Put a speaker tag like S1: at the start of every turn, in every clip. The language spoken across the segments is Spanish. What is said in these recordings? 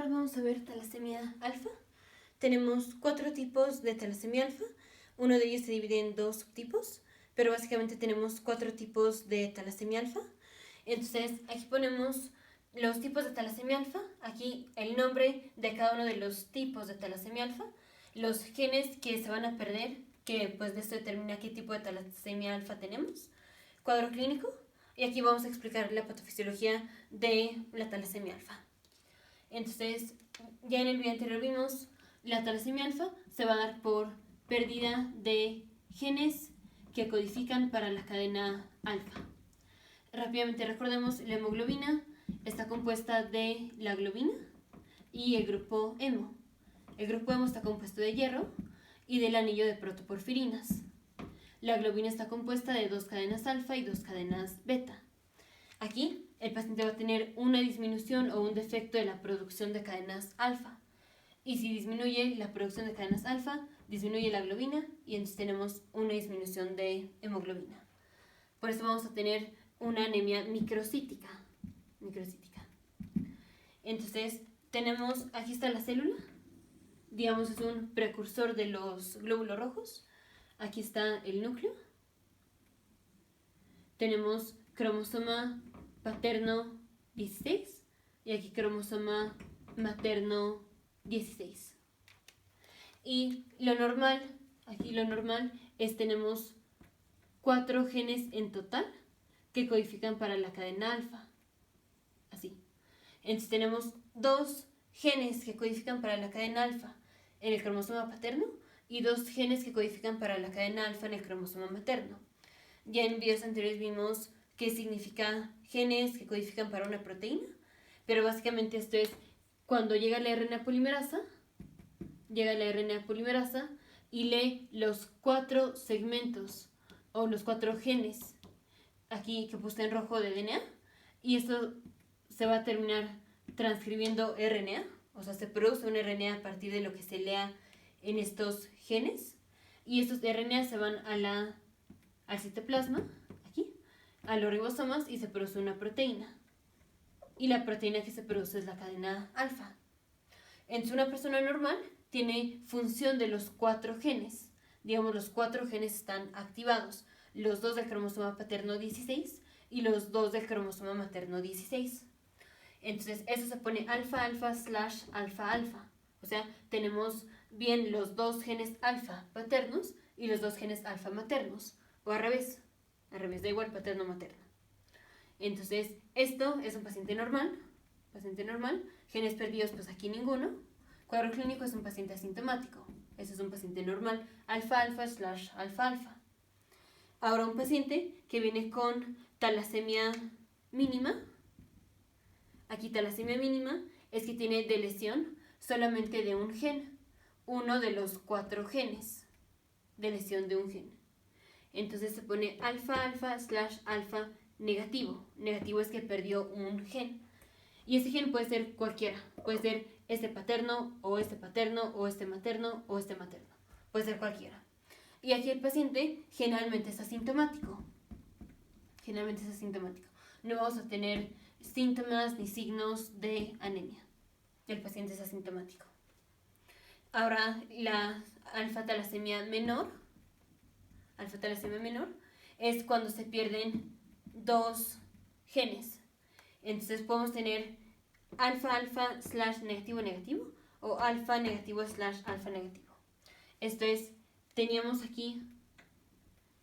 S1: Ahora vamos a ver talasemia alfa. Tenemos 4 tipos de talasemia alfa. Uno de ellos se divide en 2 subtipos, pero básicamente tenemos 4 tipos de talasemia alfa. Entonces aquí ponemos los tipos de talasemia alfa, aquí el nombre de cada uno de los tipos de talasemia alfa, los genes que se van a perder, que pues de esto determina qué tipo de talasemia alfa tenemos, cuadro clínico, y aquí vamos a explicar la patofisiología de la talasemia alfa. Entonces, ya en el video anterior vimos la talasemia alfa se va a dar por pérdida de genes que codifican para la cadena alfa. Rápidamente recordemos, la hemoglobina está compuesta de la globina y el grupo hemo. El grupo hemo está compuesto de hierro y del anillo de protoporfirinas. La globina está compuesta de 2 cadenas alfa y 2 cadenas beta. Aquí el paciente va a tener una disminución o un defecto de la producción de cadenas alfa. Y si disminuye la producción de cadenas alfa, disminuye la globina y entonces tenemos una disminución de hemoglobina. Por eso vamos a tener una anemia microcítica. Entonces tenemos, aquí está la célula, digamos es un precursor de los glóbulos rojos. Aquí está el núcleo. Tenemos cromosoma paterno 16 y aquí cromosoma materno 16. Y lo normal, aquí lo normal es tenemos 4 genes en total que codifican para la cadena alfa. Así. Entonces tenemos 2 genes que codifican para la cadena alfa en el cromosoma paterno y 2 genes que codifican para la cadena alfa en el cromosoma materno. Ya en videos anteriores vimos qué significa genes que codifican para una proteína, pero básicamente esto es cuando llega la RNA polimerasa, y lee los 4 segmentos o los 4 genes aquí que puse en rojo de DNA, y esto se va a terminar transcribiendo RNA, o sea, se produce un RNA a partir de lo que se lea en estos genes, y estos RNA se van al citoplasma, aquí, a los ribosomas, y se produce una proteína. Y la proteína que se produce es la cadena alfa. Entonces, una persona normal tiene función de los 4 genes. Digamos, los 4 genes están activados. Los 2 del cromosoma paterno 16 y los 2 del cromosoma materno 16. Entonces, eso se pone alfa-alfa/alfa-alfa. O sea, tenemos bien los 2 genes alfa paternos y los 2 genes alfa maternos. O al revés, da igual paterno-materno. Entonces, esto es un paciente normal, genes perdidos, pues aquí ninguno. Cuadro clínico es un paciente asintomático, ese es un paciente normal, alfa-alfa/alfa-alfa. Ahora un paciente que viene con talasemia mínima, aquí talasemia mínima es que tiene deleción solamente de un gen, uno de los 4 genes, deleción de un gen. Entonces se pone alfa-alfa/alfa negativo. Negativo es que perdió un gen. Y ese gen puede ser cualquiera. Puede ser este paterno, o este paterno, o este materno, o este materno. Puede ser cualquiera. Y aquí el paciente generalmente es asintomático. No vamos a tener síntomas ni signos de anemia. El paciente es asintomático. Ahora la alfa-talasemia menor es cuando se pierden 2 genes. Entonces podemos tener alfa-alfa/negativo-negativo o alfa-negativo/alfa negativo. Esto es, teníamos aquí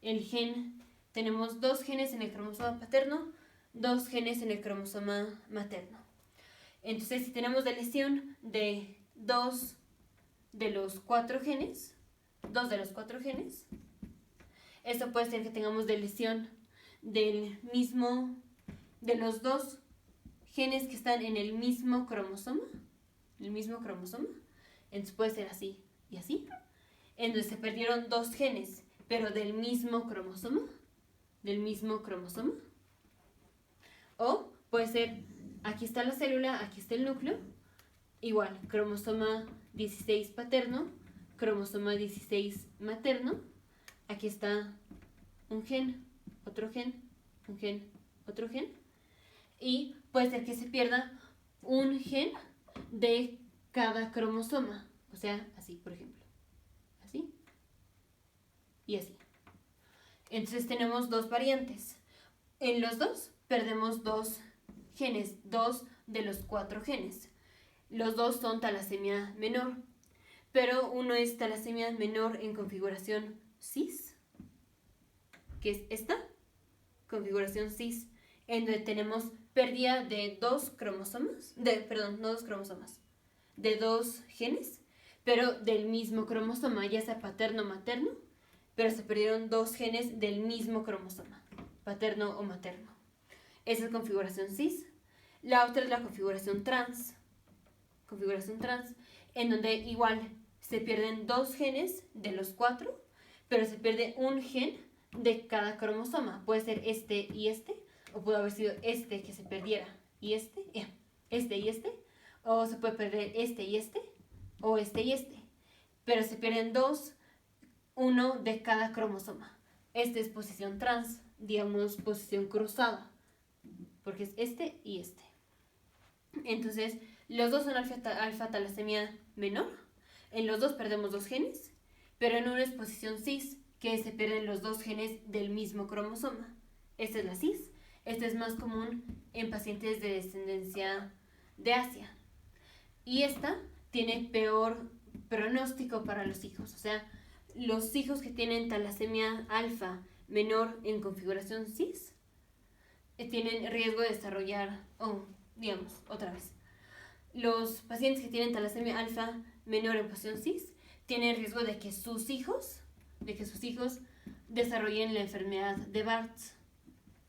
S1: el gen, tenemos 2 genes en el cromosoma paterno, 2 genes en el cromosoma materno. Entonces, si tenemos deleción de 2 de los 4 genes, esto puede ser que tengamos deleción de los 2 genes que están en el mismo cromosoma, entonces puede ser así y así, en donde se perdieron 2 genes, pero del mismo cromosoma, o puede ser, aquí está la célula, aquí está el núcleo, igual, cromosoma 16 paterno, cromosoma 16 materno, aquí está un gen, otro gen, un gen, otro gen, y puede ser que se pierda un gen, de cada cromosoma. O sea, así, por ejemplo. Así. Y así. Entonces tenemos dos variantes. En los dos perdemos dos genes, dos de los 4 genes. Los dos son talasemia menor, pero uno es talasemia menor en configuración cis, que es esta configuración cis, en donde tenemos pérdida de dos cromosomas, no dos cromosomas, de dos genes, pero del mismo cromosoma, ya sea paterno o materno, pero se perdieron dos genes del mismo cromosoma, paterno o materno. Esa es configuración cis. La otra es la configuración trans, en donde igual se pierden dos genes de los 4, pero se pierde un gen de cada cromosoma. Puede ser este y este, o puede haber sido este que se perdiera y este y este, o se puede perder este y este, o este y este, pero se pierden dos, uno de cada cromosoma. Esta es posición trans, digamos posición cruzada, porque es este y este. Entonces, los dos son alfa-talasemia menor. En los dos perdemos dos genes, pero en una es posición cis, que se pierden los dos genes del mismo cromosoma. Esta es la cis. Esta es más común en pacientes de descendencia de Asia. Y esta tiene peor pronóstico para los hijos. O sea, los hijos que tienen talasemia alfa menor en configuración cis tienen riesgo de desarrollar, digamos, otra vez. Los pacientes que tienen talasemia alfa menor en posición cis tienen riesgo de que sus hijos desarrollen la enfermedad de Barts,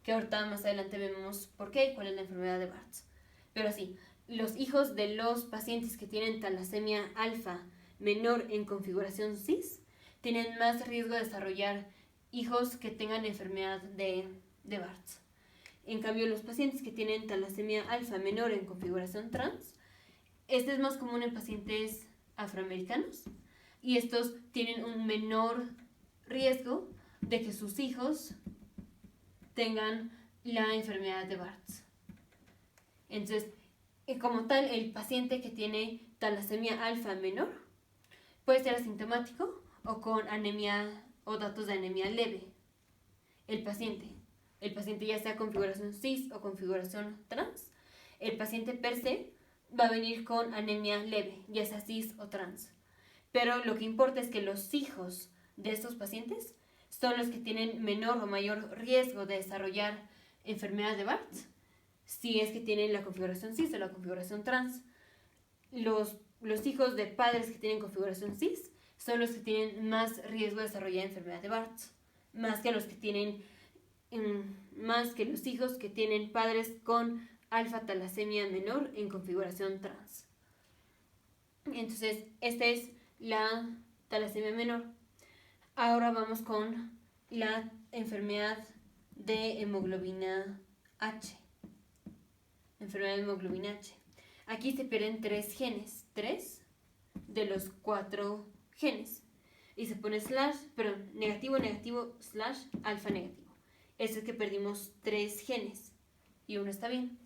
S1: que ahorita más adelante vemos por qué y cuál es la enfermedad de Barts. Pero sí, los hijos de los pacientes que tienen talasemia alfa menor en configuración cis tienen más riesgo de desarrollar hijos que tengan enfermedad de Barts. En cambio, los pacientes que tienen talasemia alfa menor en configuración trans, este es más común en pacientes afroamericanos y estos tienen un menor riesgo de que sus hijos tengan la enfermedad de Barts. Entonces, como tal, el paciente que tiene talasemia alfa menor puede ser asintomático o con anemia o datos de anemia leve. El paciente ya sea configuración cis o configuración trans, el paciente per se va a venir con anemia leve, ya sea cis o trans. Pero lo que importa es que los hijos de estos pacientes son los que tienen menor o mayor riesgo de desarrollar enfermedad de Barts, si es que tienen la configuración cis o la configuración trans. Los hijos de padres que tienen configuración cis son los que tienen más riesgo de desarrollar enfermedad de Barts, más que los hijos que tienen padres con alfa-talasemia menor en configuración trans. Entonces, esta es la talasemia menor. Ahora vamos con la enfermedad de hemoglobina H. Enfermedad de hemoglobina H. Aquí se pierden 3 genes, 3 de los 4 genes. Y se pone negativo, alfa negativo. Esto es que perdimos 3 genes y uno está bien.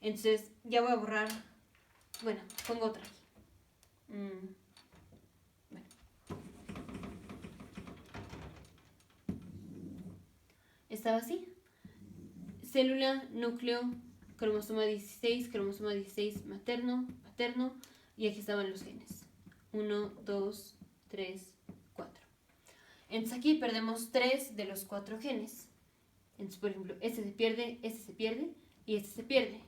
S1: Entonces ya voy a borrar, pongo otra aquí. Estaba así. Célula, núcleo, cromosoma 16 materno, paterno, y aquí estaban los genes. 1, 2, 3, 4. Entonces aquí perdemos 3 de los 4 genes. Entonces, por ejemplo, este se pierde y este se pierde.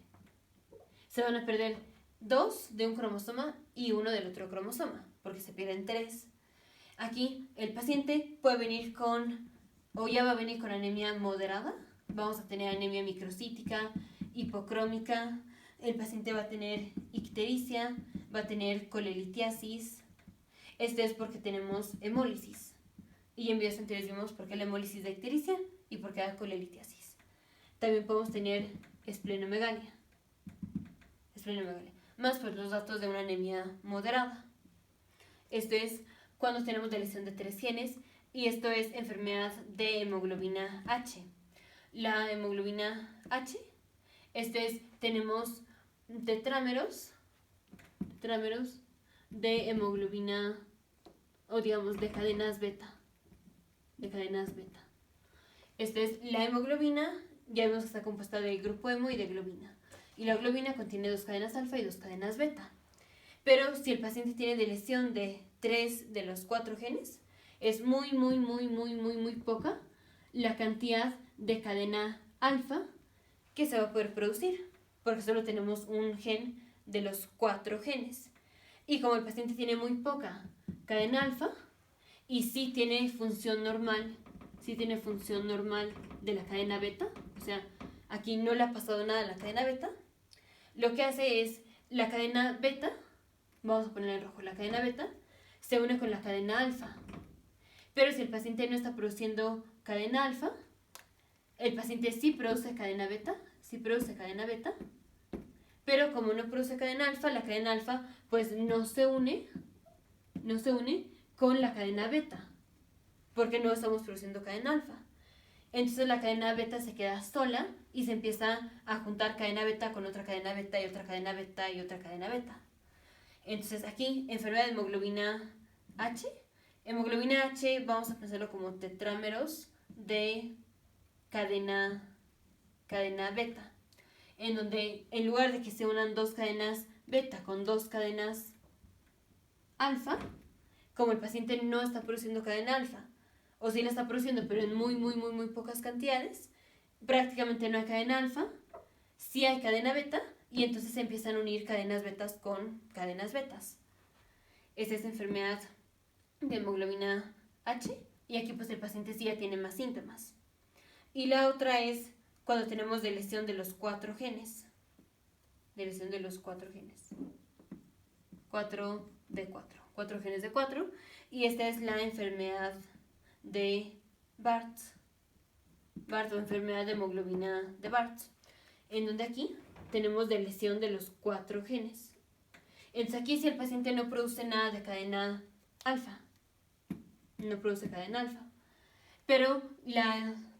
S1: Se van a perder 2 de un cromosoma y 1 del otro cromosoma, porque se pierden 3. Aquí el paciente puede venir ya va a venir con anemia moderada. Vamos a tener anemia microcítica, hipocrómica. El paciente va a tener ictericia, va a tener colelitiasis. Este es porque tenemos hemólisis. Y en videos anteriores vimos por qué la hemólisis da ictericia y por qué da colelitiasis. También podemos tener esplenomegalia. Más pues los datos de una anemia moderada. Esto es cuando tenemos deleción de 3 genes y esto es enfermedad de hemoglobina H. La hemoglobina H, tenemos tetrámeros tetrámeros de hemoglobina, o digamos de cadenas beta. De cadenas beta. Esta es la hemoglobina, ya vemos que está compuesta de grupo hemo y de globina. Y la globina contiene 2 cadenas alfa y 2 cadenas beta. Pero si el paciente tiene deleción de 3 de los 4 genes, es muy poca la cantidad de cadena alfa que se va a poder producir, porque solo tenemos un gen de los 4 genes. Y como el paciente tiene muy poca cadena alfa y sí tiene función normal de la cadena beta, o sea, aquí no le ha pasado nada a la cadena beta, lo que hace es la cadena beta, vamos a poner en rojo, la cadena beta se une con la cadena alfa. Pero si el paciente no está produciendo cadena alfa, el paciente sí produce cadena beta, pero como no produce cadena alfa, la cadena alfa pues no se une con la cadena beta, porque no estamos produciendo cadena alfa. Entonces la cadena beta se queda sola y se empieza a juntar cadena beta con otra cadena beta y otra cadena beta y otra cadena beta. Entonces aquí, enfermedad de hemoglobina H. Hemoglobina H vamos a pensarlo como tetrámeros de cadena beta, en donde en lugar de que se unan 2 cadenas beta con 2 cadenas alfa, como el paciente no está produciendo cadena alfa, o sí la está produciendo pero en muy pocas cantidades, prácticamente no hay cadena alfa, sí hay cadena beta, y entonces se empiezan a unir cadenas betas con cadenas betas. Esta es enfermedad de hemoglobina H, y aquí pues el paciente sí ya tiene más síntomas. Y la otra es cuando tenemos deleción de los 4 genes. 4 de 4. 4 genes de 4. Y esta es la enfermedad de Barth o enfermedad de hemoglobina de Barth, en donde aquí tenemos deleción de los 4 genes. Entonces aquí si el paciente no produce nada de cadena alfa, pero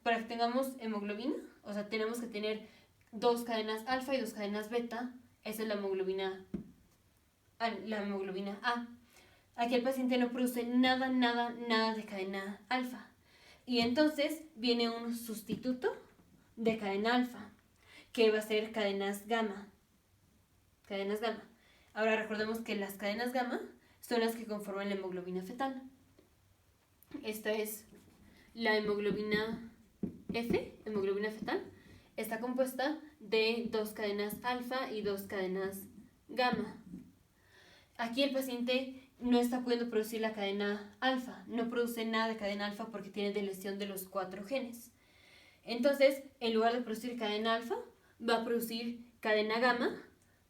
S1: para que tengamos hemoglobina, o sea, tenemos que tener 2 cadenas alfa y 2 cadenas beta. Esa es la hemoglobina A. Aquí el paciente no produce nada de cadena alfa. Y entonces viene un sustituto de cadena alfa, que va a ser cadenas gamma. Ahora recordemos que las cadenas gamma son las que conforman la hemoglobina fetal. Esta es la hemoglobina F, hemoglobina fetal. Está compuesta de 2 cadenas alfa y 2 cadenas gamma. Aquí el paciente no está pudiendo producir la cadena alfa, no produce nada de cadena alfa porque tiene deleción de los 4 genes. Entonces, en lugar de producir cadena alfa, va a producir cadena gamma,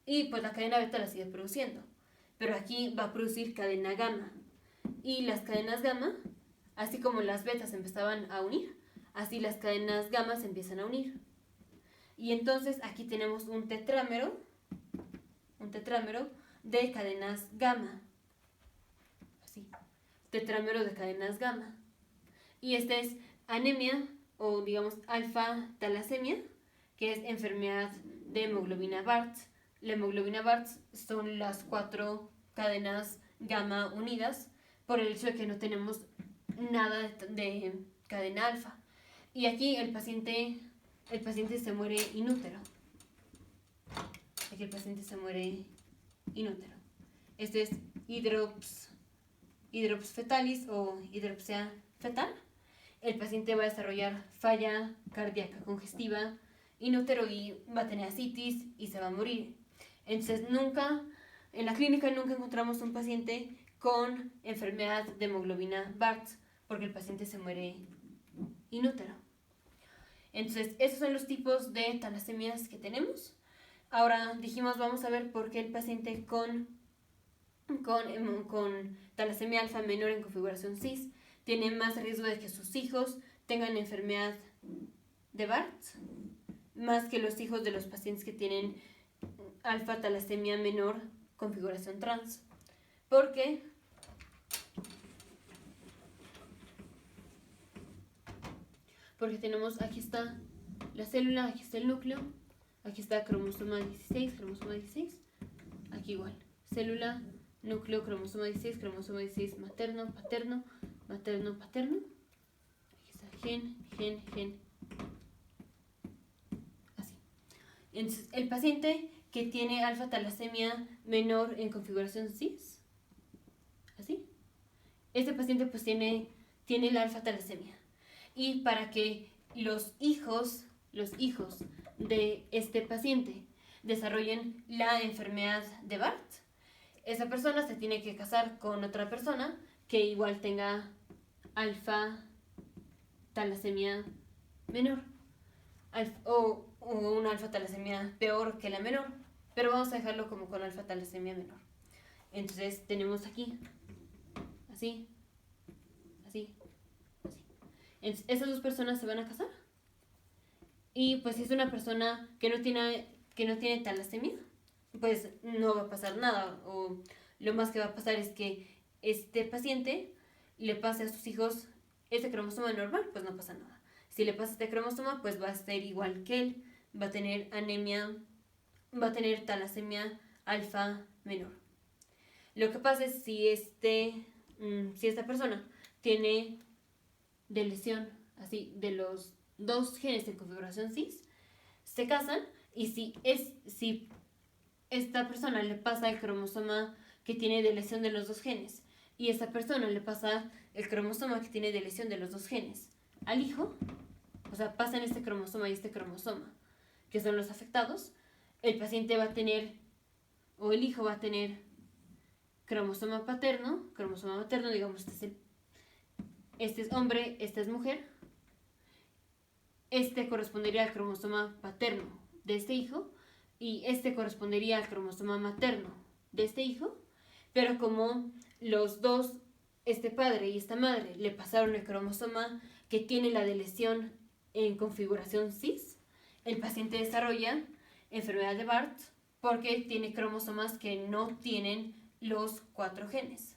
S1: y pues la cadena beta la sigue produciendo. Pero aquí va a producir cadena gamma. Y las cadenas gamma, así como las betas empezaban a unir, así las cadenas gamma se empiezan a unir. Y entonces aquí tenemos un tetrámero de cadenas gamma. Así, tetrámero de cadenas gamma. Y esta es anemia, o digamos alfa-talasemia, que es enfermedad de hemoglobina Barth. La hemoglobina Barth son las 4 cadenas gamma unidas por el hecho de que no tenemos nada de cadena alfa. Y aquí el paciente se muere inútero. Este es hidrops fetalis o hidropsia fetal. El paciente va a desarrollar falla cardíaca congestiva inútero y va a tener ascitis y se va a morir. Entonces en la clínica nunca encontramos un paciente con enfermedad de hemoglobina Barth, porque el paciente se muere inútero. Entonces, esos son los tipos de talasemias que tenemos. Ahora dijimos, vamos a ver por qué el paciente con talasemia alfa menor en configuración cis tiene más riesgo de que sus hijos tengan enfermedad de Barth, más que los hijos de los pacientes que tienen alfa talasemia menor configuración trans. Porque tenemos, aquí está la célula, aquí está el núcleo, aquí está cromosoma 16, aquí igual, célula, núcleo, cromosoma 16, cromosoma 16 materno, paterno, materno, paterno. Aquí está gen. Así. Entonces, el paciente que tiene alfa-talasemia menor en configuración cis, así, este paciente pues tiene la alfa-talasemia. Y para que los hijos de este paciente desarrollen la enfermedad de Barth, esa persona se tiene que casar con otra persona que igual tenga alfa-talasemia menor o una alfa-talasemia peor que la menor, pero vamos a dejarlo como con alfa-talasemia menor. Entonces tenemos aquí así. Entonces, esas dos personas se van a casar. Y pues si es una persona que no tiene talasemia, pues no va a pasar nada. O lo más que va a pasar es que este paciente le pase a sus hijos este cromosoma normal, pues no pasa nada. Si le pasa este cromosoma, pues va a ser igual que él. Va a tener anemia, va a tener talasemia alfa menor. Lo que pasa es si esta persona tiene lesión así de los dos genes en configuración cis, se casan, y si esta persona le pasa el cromosoma que tiene lesión de los dos genes y esta persona le pasa el cromosoma que tiene lesión de los dos genes al hijo, o sea, pasan este cromosoma y este cromosoma, que son los afectados, el paciente va a tener, o el hijo va a tener cromosoma materno, digamos, este es hombre, esta es mujer. Este correspondería al cromosoma paterno de este hijo y este correspondería al cromosoma materno de este hijo, pero como los dos, este padre y esta madre, le pasaron el cromosoma que tiene la deleción en configuración cis, el paciente desarrolla enfermedad de Barth porque tiene cromosomas que no tienen los 4 genes.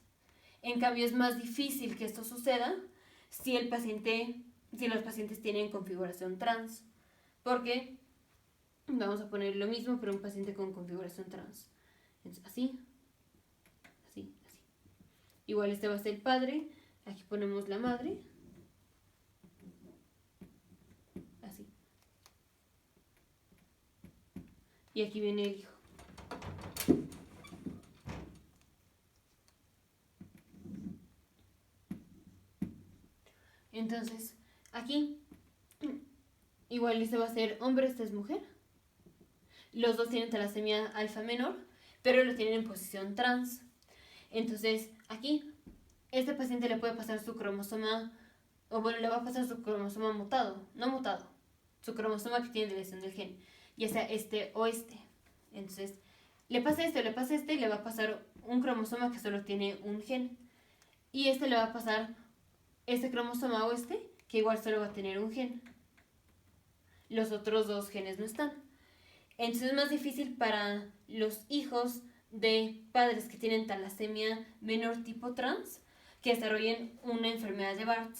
S1: En cambio, es más difícil que esto suceda si los pacientes tienen configuración trans, porque vamos a poner lo mismo pero un paciente con configuración trans. Entonces, así. Igual este va a ser el padre, aquí ponemos la madre, así. Y aquí viene el hijo. Entonces, aquí, igual este va a ser hombre, esta es mujer. Los dos tienen talasemia alfa menor, pero lo tienen en posición trans. Entonces, aquí, este paciente le puede pasar su cromosoma, o bueno, le va a pasar su cromosoma su cromosoma que tiene lesión del gen, ya sea este o este. Entonces, le pasa este y le va a pasar un cromosoma que solo tiene un gen. Y este le va a pasar este cromosoma o que igual solo va a tener un gen. Los otros dos genes no están. Entonces es más difícil para los hijos de padres que tienen talasemia menor tipo trans que desarrollen una enfermedad de Barth